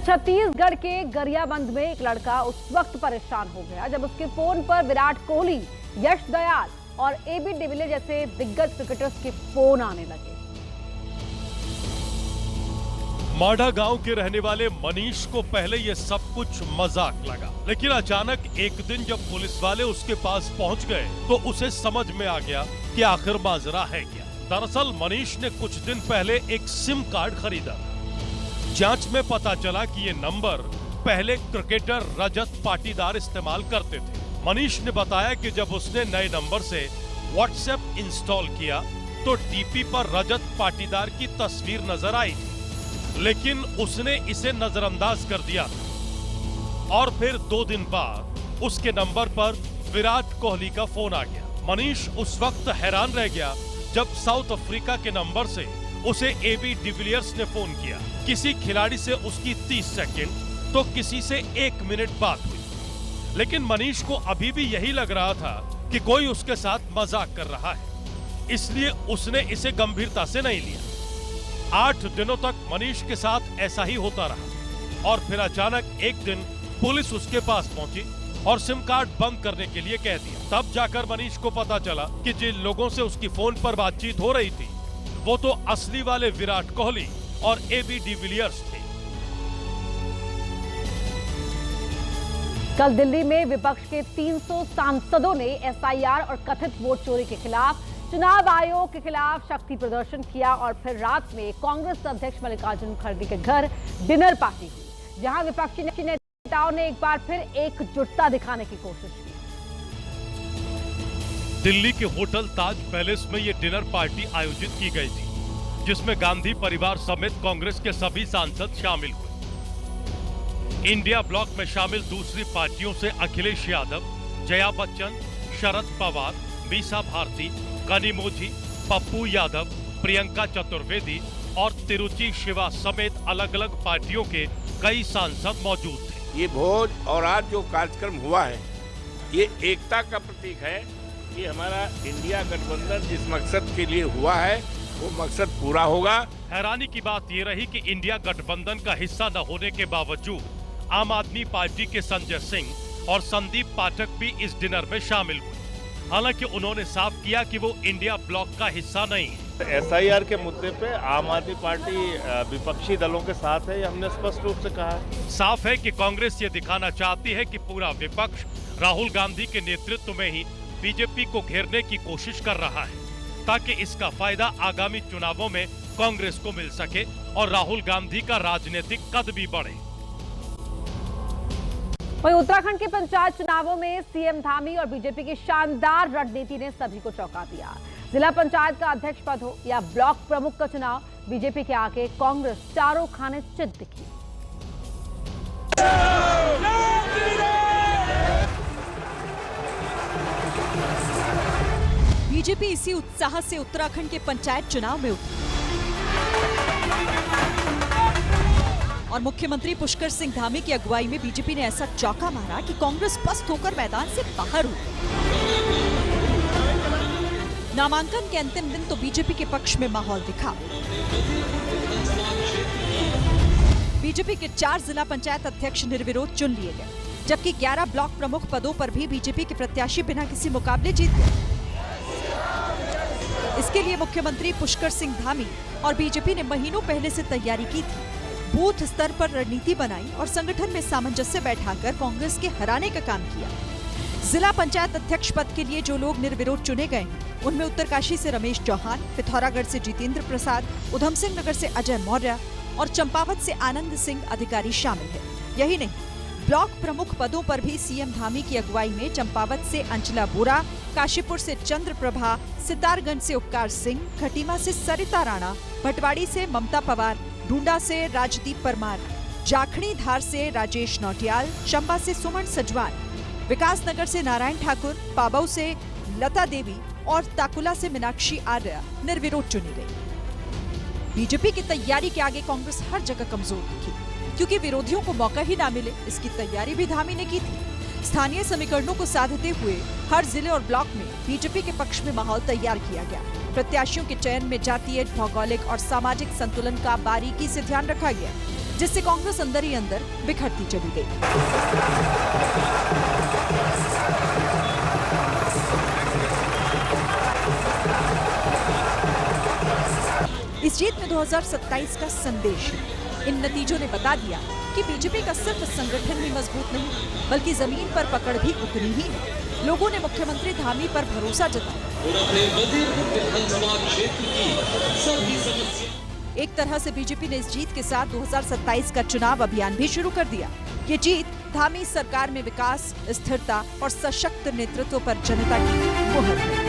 छत्तीसगढ़ के गरियाबंद में एक लड़का उस वक्त परेशान हो गया जब उसके फोन पर विराट कोहली, यश दयाल और एबी डिविलियर्स जैसे दिग्गज क्रिकेटर्स के फोन आने लगे। माढ़ा गांव के रहने वाले मनीष को पहले ये सब कुछ मजाक लगा, लेकिन अचानक एक दिन जब पुलिस वाले उसके पास पहुंच गए तो उसे समझ में आ गया कि आखिर माजरा है क्या। दरअसल मनीष ने कुछ दिन पहले एक सिम कार्ड खरीदा। जांच में पता चला कि ये नंबर पहले क्रिकेटर रजत पाटीदार इस्तेमाल करते थे। मनीष ने बताया कि जब उसने नए नंबर से व्हाट्सएप इंस्टॉल किया तो डीपी पर रजत पाटीदार की तस्वीर नजर आई थी, लेकिन उसने इसे नजरअंदाज कर दिया था। और फिर 2 दिन बाद उसके नंबर पर विराट कोहली का फोन आ गया। मनीष उस वक्त हैरान रह गया जब साउथ अफ्रीका के नंबर से उसे एबी डिविलियर्स ने फोन किया। किसी खिलाड़ी से उसकी 30 सेकंड तो किसी से 1 मिनट बात हुई, लेकिन मनीष को अभी भी यही लग रहा था कि कोई उसके साथ मजाक कर रहा है, इसलिए उसने इसे गंभीरता से नहीं लिया। 8 दिनों तक मनीष के साथ ऐसा ही होता रहा और फिर अचानक एक दिन पुलिस उसके पास पहुंची और सिम कार्ड बंद करने के लिए कह दिया। तब जाकर मनीष को पता चला कि जिन लोगों से उसकी फोन पर बातचीत हो रही थी वो तो असली वाले विराट कोहली और एबी डिविलियर्स थे। कल दिल्ली में विपक्ष के 300 सांसदों ने एसआईआर और कथित वोट चोरी के खिलाफ चुनाव आयोग के खिलाफ शक्ति प्रदर्शन किया और फिर रात में कांग्रेस अध्यक्ष मल्लिकार्जुन खड़गे के घर डिनर पार्टी हुई, जहां विपक्षी नेताओं ने एक बार फिर एकजुटता दिखाने की कोशिश की। दिल्ली के होटल ताज पैलेस में ये डिनर पार्टी आयोजित की गई थी, जिसमें गांधी परिवार समेत कांग्रेस के सभी सांसद शामिल हुए। इंडिया ब्लॉक में शामिल दूसरी पार्टियों से अखिलेश यादव, जया बच्चन, शरद पवार, मीसा भारती, कनिमोझी, पप्पू यादव, प्रियंका चतुर्वेदी और तिरुचि शिवा समेत अलग अलग पार्टियों के कई सांसद मौजूद थे। ये भोज और आज जो कार्यक्रम हुआ है ये एकता का प्रतीक है कि हमारा इंडिया गठबंधन जिस मकसद के लिए हुआ है वो मकसद पूरा होगा। हैरानी की बात ये रही कि इंडिया गठबंधन का हिस्सा न होने के बावजूद आम आदमी पार्टी के संजय सिंह और संदीप पाठक भी इस डिनर में शामिल हुए। हालांकि उन्होंने साफ किया कि वो इंडिया ब्लॉक का हिस्सा नहीं है। एसआईआर के मुद्दे पे आम आदमी पार्टी विपक्षी दलों के साथ है, हमने स्पष्ट रूप से कहा है। साफ है कि कांग्रेस ये दिखाना चाहती है कि पूरा विपक्ष राहुल गांधी के नेतृत्व में ही बीजेपी को घेरने की कोशिश कर रहा है, ताकि इसका फायदा आगामी चुनावों में कांग्रेस को मिल सके और राहुल गांधी का राजनीतिक कद भी बढ़े। वहीं उत्तराखंड के पंचायत चुनावों में सीएम धामी और बीजेपी की शानदार रणनीति ने सभी को चौंका दिया। जिला पंचायत का अध्यक्ष पद हो या ब्लॉक प्रमुख का चुनाव, बीजेपी के आगे कांग्रेस चारों खाने चित दिखी। बीजेपी इसी उत्साह से उत्तराखंड के पंचायत चुनाव में उतरी और मुख्यमंत्री पुष्कर सिंह धामी की अगुवाई में बीजेपी ने ऐसा चौका मारा कि कांग्रेस पस्त होकर मैदान से बाहर हो गई। नामांकन के अंतिम दिन तो बीजेपी के पक्ष में माहौल दिखा। बीजेपी के 4 जिला पंचायत अध्यक्ष निर्विरोध चुन लिए गए, जबकि 11 ब्लॉक प्रमुख पदों पर भी बीजेपी के प्रत्याशी बिना किसी मुकाबले जीत गए। इसके लिए मुख्यमंत्री पुष्कर सिंह धामी और बीजेपी ने महीनों पहले से तैयारी की थी। बूथ स्तर पर रणनीति बनाई और संगठन में सामंजस्य बैठाकर कांग्रेस के हराने का काम किया। जिला पंचायत अध्यक्ष पद के लिए जो लोग निर्विरोध चुने गए हैं, उनमें उत्तरकाशी से रमेश चौहान, पिथौरागढ़ से जितेंद्र प्रसाद, उधम सिंह नगर से अजय मौर्य और चंपावत से आनंद सिंह अधिकारी शामिल है। यही नहीं, ब्लॉक प्रमुख पदों पर भी सीएम धामी की अगुवाई में चंपावत से अंचला बोरा, काशीपुर से चंद्र प्रभा, सितारगंज से उपकार सिंह, खटीमा से सरिता राणा, भटवाड़ी से ममता पवार, ढूंढा से राजदीप परमार, जाखड़ी धार से राजेश नौटियाल, चंबा से सुमन सजवान, विकास नगर से नारायण ठाकुर, पाबऊ से लता देवी और ताकुला से मीनाक्षी आर्य निर्विरोध चुनी गई। बीजेपी की तैयारी के आगे कांग्रेस हर जगह कमजोर दिखी, क्योंकि विरोधियों को मौका ही ना मिले, इसकी तैयारी भी धामी ने की थी। स्थानीय समीकरणों को साधते हुए हर जिले और ब्लॉक में बीजेपी के पक्ष में माहौल तैयार किया गया। प्रत्याशियों के चयन में जातीय, भौगोलिक और सामाजिक संतुलन का बारीकी से ध्यान रखा गया, जिससे कांग्रेस अंदर ही अंदर बिखरती चली गई। इस जीत में 2027 का संदेश है। इन नतीजों ने बता दिया कि बीजेपी का सिर्फ संगठन ही मजबूत नहीं, बल्कि जमीन पर पकड़ भी उतनी ही है। लोगों ने मुख्यमंत्री धामी पर भरोसा जताया। एक तरह से बीजेपी ने इस जीत के साथ 2027 का चुनाव अभियान भी शुरू कर दिया। ये जीत धामी सरकार में विकास, स्थिरता और सशक्त नेतृत्व पर जनता की मुहर है।